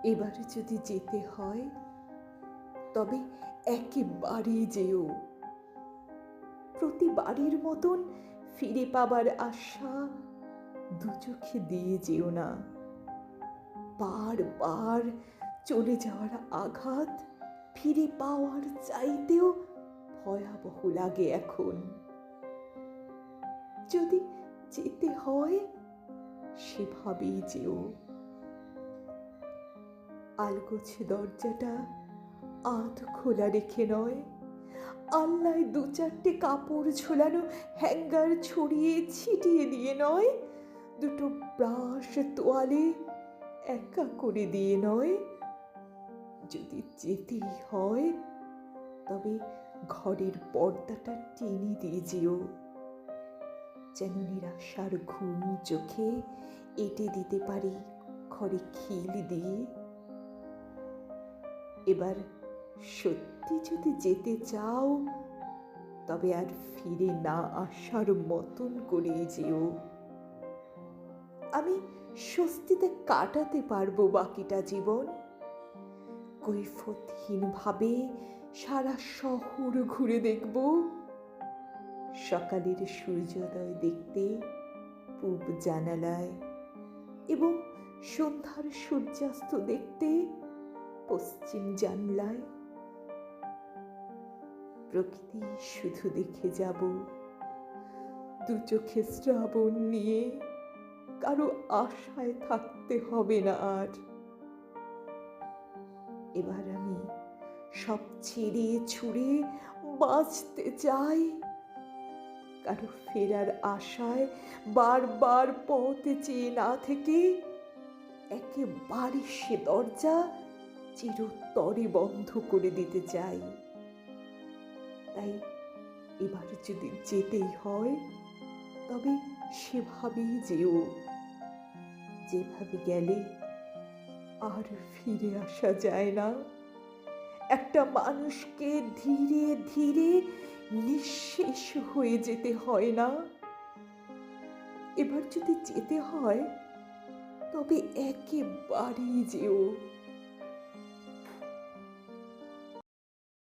এবারে যদি যেতে হয় তবে একেবারেই যেও। প্রতিবারের মতন ফিরে পাবার আশা দু চোখে দিয়ে যেও না। বারবার চলে যাওয়ার আঘাত ফিরে পাওয়ার চাইতেও ভয়াবহ লাগে এখন। যদি যেতে হয় সেভাবেই যেও। আলগোছে দরজাটা আধ খোলা রেখে নয়, আলনায় দু চারটে কাপড় ঝোলানো হ্যাঙ্গার ছড়িয়ে ছিটিয়ে দিয়ে নয়, দুটো ব্রাশ তোয়ালে একা করে দিয়ে নয়। যদি যেতেই হয় তবে ঘরের পর্দাটা টেনে দিয়ে যেও, যেন নিরাশার ঘুম চোখে এঁটে দিতে পারি ঘরে খিল দিয়ে। এবার সত্যি যদি যেতে চাও তবে আর ফিরে না আসার মতন করেই যেও। আমি স্বস্তিতে কাটাতে পারবো বাকিটা জীবন। কৈফিয়তহীন ভাবে সারা শহর ঘুরে দেখব, সকালের সূর্যোদয় দেখতে পূব জানালায় এবং সন্ধ্যার সূর্যাস্ত দেখতে পশ্চিম জানলায়। প্রকৃতি শুধু দেখে যাব, দু চোখে শ্রাবণ নিয়ে কারো আশায় থাকতে হবে না আর। এবার আমি সব ছেড়ে ছুড়ে বাঁচতে চাই, কারো ফেরার আশায় বারবার পথ চেয়ে না থেকে একেবারে সে দরজা চিরতরে বন্ধ করে দিতে চাই। তাই এবার যদি যেতেই হয় তবে সেভাবেই যেও, যেভাবে গেলে আর ফিরে আসা যায় না। একটা মানুষকে ধীরে ধীরে নিঃশেষ হয়ে যেতে হয় না। এবার যদি যেতে হয় তবে একেবারেই যেও।